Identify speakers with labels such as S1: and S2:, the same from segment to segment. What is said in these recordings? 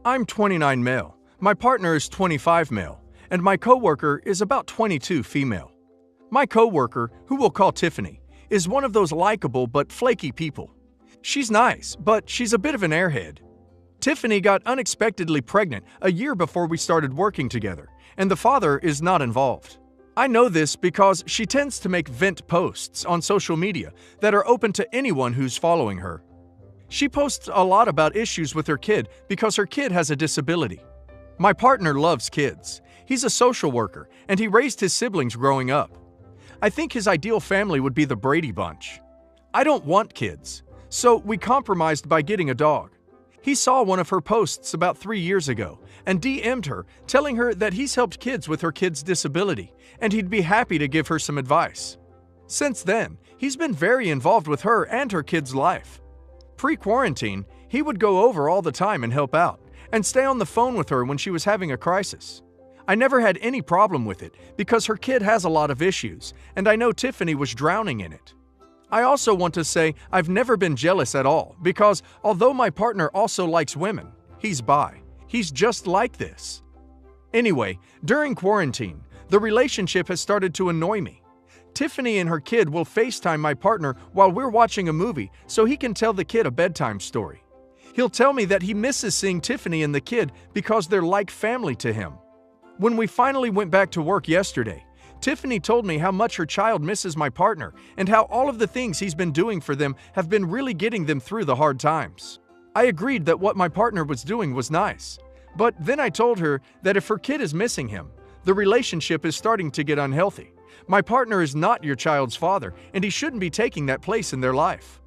S1: I'm 29 male, my partner is 25 male, and my coworker is about 22 female. My coworker, who we'll call Tiffany, is one of those likable but flaky people. She's nice, but she's a bit of an airhead. Tiffany got unexpectedly pregnant a year before we started working together, and the father is not involved. I know this because she tends to make vent posts on social media that are open to anyone who's following her. She posts a lot about issues with her kid because her kid has a disability. My partner loves kids. He's a social worker, and he raised his siblings growing up. I think his ideal family would be the Brady Bunch. I don't want kids, so we compromised by getting a dog. He saw one of her posts about 3 years ago and DM'd her, telling her that he's helped kids with her kid's disability and he'd be happy to give her some advice. Since then, he's been very involved with her and her kid's life. Pre-quarantine, he would go over all the time and help out, and stay on the phone with her when she was having a crisis. I never had any problem with it because her kid has a lot of issues, and I know Tiffany was drowning in it. I also want to say I've never been jealous at all because although my partner also likes women, he's bi. He's just like this. Anyway, during quarantine, the relationship has started to annoy me. Tiffany and her kid will FaceTime my partner while we're watching a movie so he can tell the kid a bedtime story. He'll tell me that he misses seeing Tiffany and the kid because they're like family to him. When we finally went back to work yesterday, Tiffany told me how much her child misses my partner and how all of the things he's been doing for them have been really getting them through the hard times. I agreed that what my partner was doing was nice, but then I told her that if her kid is missing him, the relationship is starting to get unhealthy. My partner is not your child's father, and he shouldn't be taking that place in their life.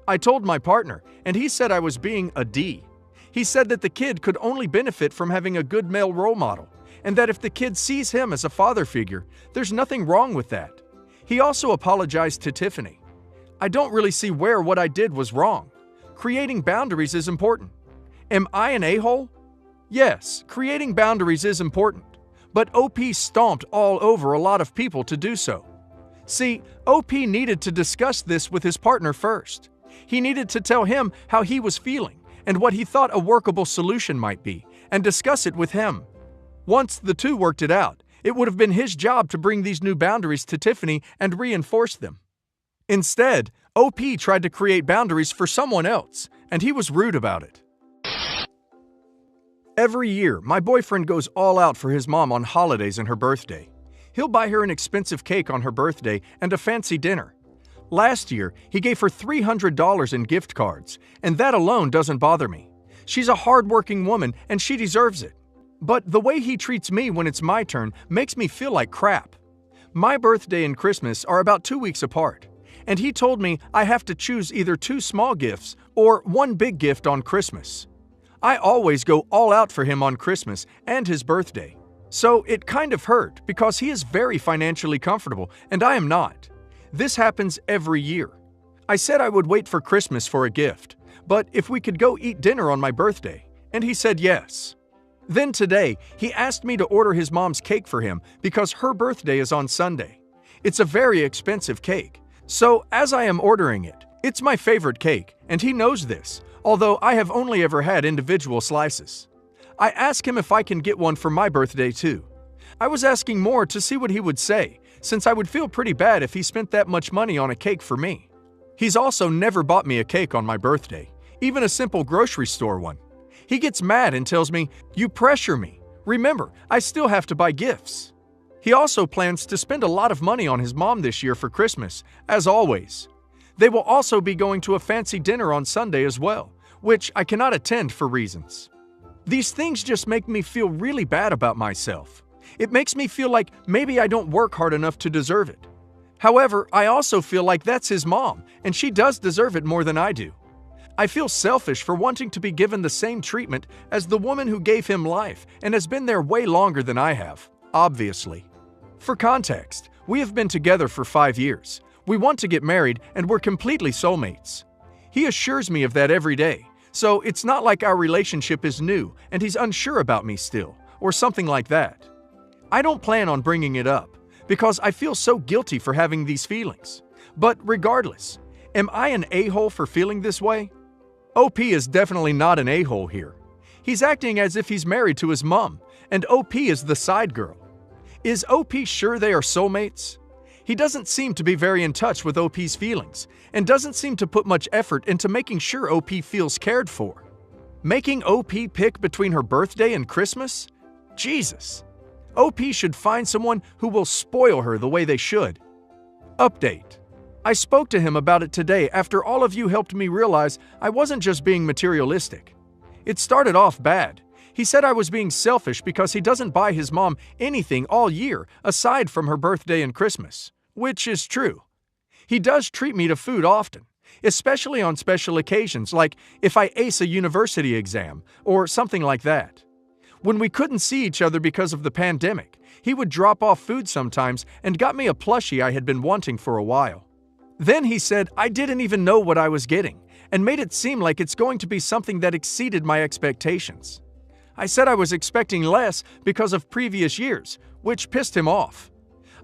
S1: I told my partner, and he said I was being a D. He said that the kid could only benefit from having a good male role model, and that if the kid sees him as a father figure, there's nothing wrong with that. He also apologized to Tiffany. I don't really see where what I did was wrong. Creating boundaries is important. Am I an a-hole? Yes, creating boundaries is important, but OP stomped all over a lot of people to do so. See, OP needed to discuss this with his partner first. He needed to tell him how he was feeling and what he thought a workable solution might be, and discuss it with him. Once the two worked it out, it would have been his job to bring these new boundaries to Tiffany and reinforce them. Instead, OP tried to create boundaries for someone else, and he was rude about it. Every year, my boyfriend goes all out for his mom on holidays and her birthday. He'll buy her an expensive cake on her birthday and a fancy dinner. Last year, he gave her $300 in gift cards, and that alone doesn't bother me. She's a hardworking woman, and she deserves it. But the way he treats me when it's my turn makes me feel like crap. My birthday and Christmas are about 2 weeks apart, and he told me I have to choose either 2 small gifts or 1 big gift on Christmas. I always go all out for him on Christmas and his birthday. So it kind of hurt because he is very financially comfortable and I am not. This happens every year. I said I would wait for Christmas for a gift, but if we could go eat dinner on my birthday, and he said yes. Then today, he asked me to order his mom's cake for him because her birthday is on Sunday. It's a very expensive cake, so as I am ordering it, it's my favorite cake, and he knows this, although I have only ever had individual slices. I asked him if I can get one for my birthday too. I was asking more to see what he would say, since I would feel pretty bad if he spent that much money on a cake for me. He's also never bought me a cake on my birthday, even a simple grocery store one. He gets mad and tells me, "You pressure me. Remember, I still have to buy gifts." He also plans to spend a lot of money on his mom this year for Christmas, as always. They will also be going to a fancy dinner on Sunday as well, which I cannot attend for reasons. These things just make me feel really bad about myself. It makes me feel like maybe I don't work hard enough to deserve it. However, I also feel like that's his mom, and she does deserve it more than I do. I feel selfish for wanting to be given the same treatment as the woman who gave him life and has been there way longer than I have, obviously. For context, we have been together for 5 years. We want to get married and we're completely soulmates. He assures me of that every day, so it's not like our relationship is new and he's unsure about me still, or something like that. I don't plan on bringing it up because I feel so guilty for having these feelings. But regardless, am I an a-hole for feeling this way? OP is definitely not an a-hole here. He's acting as if he's married to his mom, and OP is the side girl. Is OP sure they are soulmates? He doesn't seem to be very in touch with OP's feelings, and doesn't seem to put much effort into making sure OP feels cared for. Making OP pick between her birthday and Christmas? Jesus! OP should find someone who will spoil her the way they should. Update. I spoke to him about it today after all of you helped me realize I wasn't just being materialistic. It started off bad. He said I was being selfish because he doesn't buy his mom anything all year aside from her birthday and Christmas, which is true. He does treat me to food often, especially on special occasions like if I ace a university exam or something like that. When we couldn't see each other because of the pandemic, he would drop off food sometimes and got me a plushie I had been wanting for a while. Then he said I didn't even know what I was getting and made it seem like it's going to be something that exceeded my expectations. I said I was expecting less because of previous years, which pissed him off.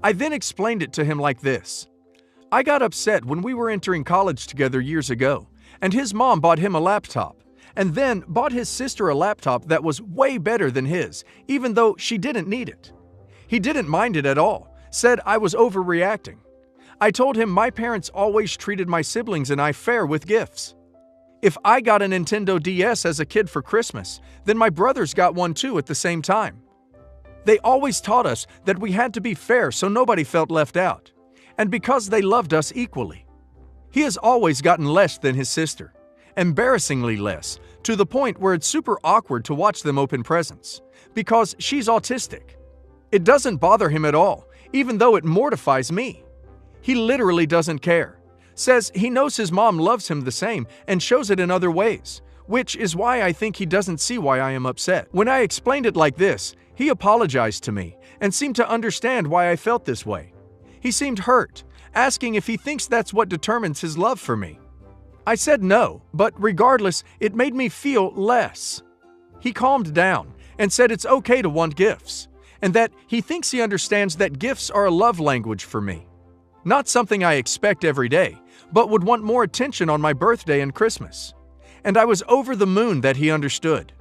S1: I then explained it to him like this. I got upset when we were entering college together years ago, and his mom bought him a laptop, and then bought his sister a laptop that was way better than his, even though she didn't need it. He didn't mind it at all, said I was overreacting. I told him my parents always treated my siblings and I fair with gifts. If I got a Nintendo DS as a kid for Christmas, then my brothers got one too at the same time. They always taught us that we had to be fair so nobody felt left out, and because they loved us equally. He has always gotten less than his sister, embarrassingly less, to the point where it's super awkward to watch them open presents, because she's autistic. It doesn't bother him at all, even though it mortifies me. He literally doesn't care. Says he knows his mom loves him the same and shows it in other ways, which is why I think he doesn't see why I am upset. When I explained it like this, he apologized to me and seemed to understand why I felt this way. He seemed hurt, asking if he thinks that's what determines his love for me. I said no, but regardless, it made me feel less. He calmed down and said it's okay to want gifts, and that he thinks he understands that gifts are a love language for me. Not something I expect every day, but would want more attention on my birthday and Christmas. And I was over the moon that he understood.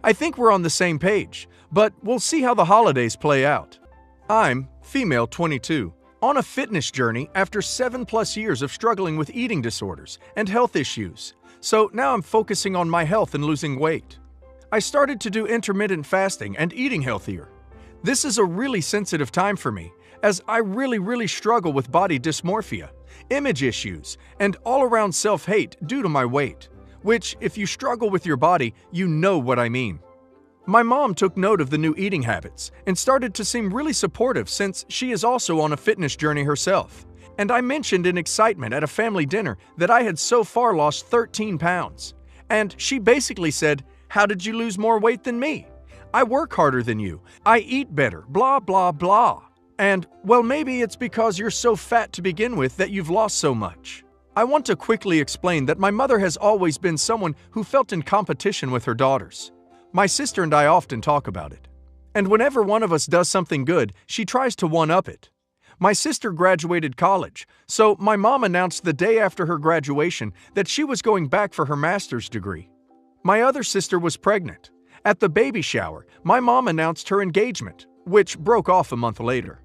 S1: I think we're on the same page, but we'll see how the holidays play out. I'm female 22, on a fitness journey after 7+ years of struggling with eating disorders and health issues, so now I'm focusing on my health and losing weight. I started to do intermittent fasting and eating healthier. This is a really sensitive time for me, as I really struggle with body dysmorphia, image issues, and all-around self-hate due to my weight, which, if you struggle with your body, you know what I mean. My mom took note of the new eating habits and started to seem really supportive since she is also on a fitness journey herself, and I mentioned in excitement at a family dinner that I had so far lost 13 pounds, and she basically said, "How did you lose more weight than me? I work harder than you, I eat better, blah blah blah. And, well, maybe it's because you're so fat to begin with that you've lost so much." I want to quickly explain that my mother has always been someone who felt in competition with her daughters. My sister and I often talk about it. And whenever one of us does something good, she tries to one-up it. My sister graduated college, so my mom announced the day after her graduation that she was going back for her master's degree. My other sister was pregnant. At the baby shower, my mom announced her engagement, which broke off a month later.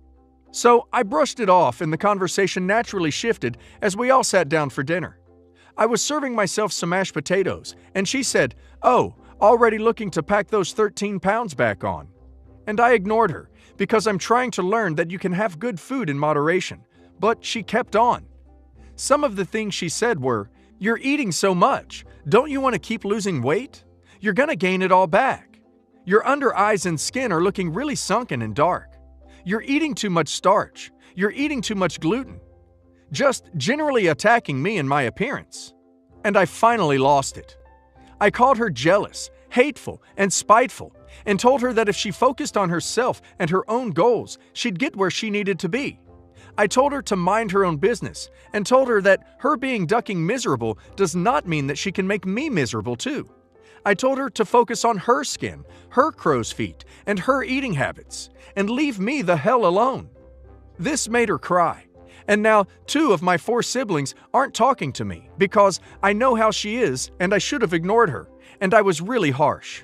S1: So I brushed it off and the conversation naturally shifted as we all sat down for dinner. I was serving myself some mashed potatoes, and she said, "Oh, already looking to pack those 13 pounds back on." And I ignored her, because I'm trying to learn that you can have good food in moderation, but she kept on. Some of the things she said were, "You're eating so much, don't you want to keep losing weight? You're gonna gain it all back. Your under eyes and skin are looking really sunken and dark. You're eating too much starch. You're eating too much gluten." Just generally attacking me and my appearance. And I finally lost it. I called her jealous, hateful, and spiteful, and told her that if she focused on herself and her own goals, she'd get where she needed to be. I told her to mind her own business, and told her that her being ducking miserable does not mean that she can make me miserable too. I told her to focus on her skin, her crow's feet, and her eating habits, and leave me the hell alone. This made her cry, and now 2 of my 4 siblings aren't talking to me because I know how she is and I should have ignored her, and I was really harsh.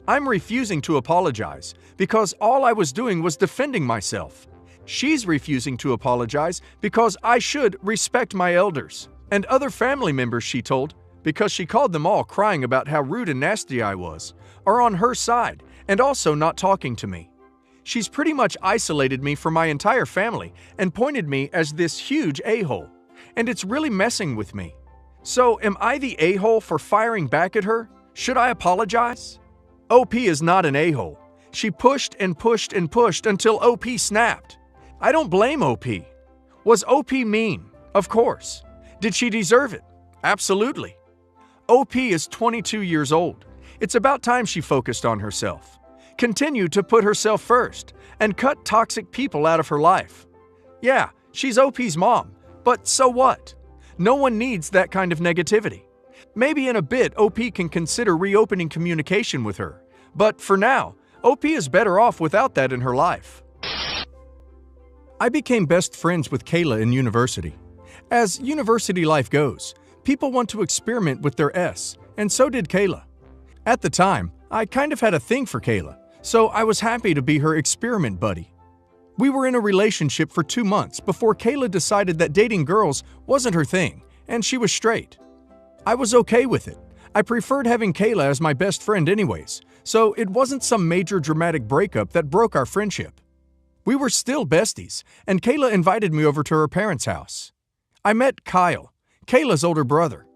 S1: I'm refusing to apologize because all I was doing was defending myself. She's refusing to apologize because I should respect my elders and other family members, she told, because she called them all crying about how rude and nasty I was, are on her side and also not talking to me. She's pretty much isolated me from my entire family and pointed me as this huge a-hole, and it's really messing with me. So am I the a-hole for firing back at her? Should I apologize? OP is not an a-hole. She pushed and pushed and pushed until OP snapped. I don't blame OP. Was OP mean? Of course. Did she deserve it? Absolutely. OP is 22 years old. It's about time she focused on herself. Continue to put herself first and cut toxic people out of her life. Yeah, she's OP's mom, but so what? No one needs that kind of negativity. Maybe in a bit OP can consider reopening communication with her, but for now, OP is better off without that in her life. I became best friends with Kayla in university. As university life goes, people want to experiment with their S, and so did Kayla. At the time, I kind of had a thing for Kayla, so I was happy to be her experiment buddy. We were in a relationship for 2 months before Kayla decided that dating girls wasn't her thing, and she was straight. I was okay with it. I preferred having Kayla as my best friend anyways, so it wasn't some major dramatic breakup that broke our friendship. We were still besties, and Kayla invited me over to her parents' house. I met Kyle, Kayla's older brother.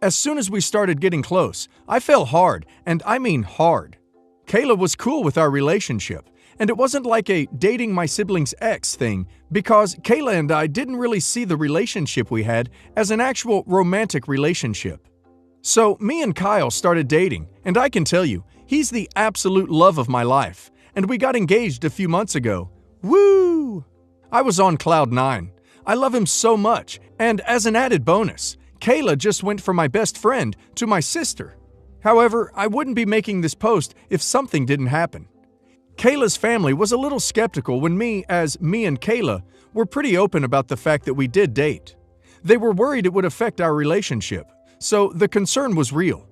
S1: As soon as we started getting close, I fell hard, and I mean hard. Kayla was cool with our relationship, and it wasn't like a dating my sibling's ex thing because Kayla and I didn't really see the relationship we had as an actual romantic relationship. So me and Kyle started dating, and I can tell you, he's the absolute love of my life, and we got engaged a few months ago. Woo! I was on cloud 9. I love him so much, and as an added bonus, Kayla just went from my best friend to my sister. However, I wouldn't be making this post if something didn't happen. Kayla's family was a little skeptical when me and Kayla were pretty open about the fact that we did date. They were worried it would affect our relationship, so the concern was real.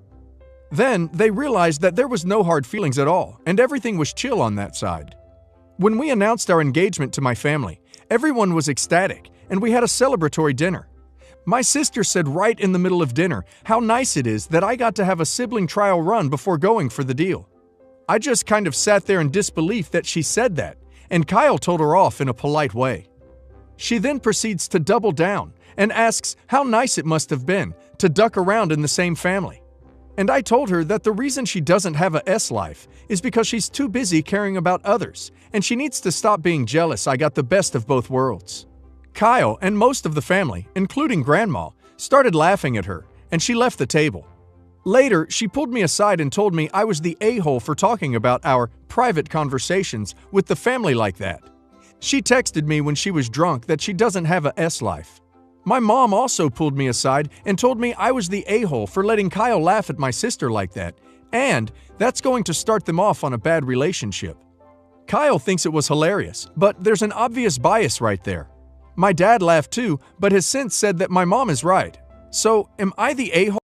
S1: Then they realized that there was no hard feelings at all, and everything was chill on that side. When we announced our engagement to my family, everyone was ecstatic, and we had a celebratory dinner. My sister said right in the middle of dinner how nice it is that I got to have a sibling trial run before going for the deal. I just kind of sat there in disbelief that she said that, and Kyle told her off in a polite way. She then proceeds to double down and asks how nice it must have been to duck around in the same family. And I told her that the reason she doesn't have a S life is because she's too busy caring about others, and she needs to stop being jealous I got the best of both worlds. Kyle and most of the family, including Grandma, started laughing at her, and she left the table. Later, she pulled me aside and told me I was the a-hole for talking about our private conversations with the family like that. She texted me when she was drunk that she doesn't have a S life. My mom also pulled me aside and told me I was the a-hole for letting Kyle laugh at my sister like that, and that's going to start them off on a bad relationship. Kyle thinks it was hilarious, but there's an obvious bias right there. My dad laughed too, but has since said that my mom is right. So, am I the a-hole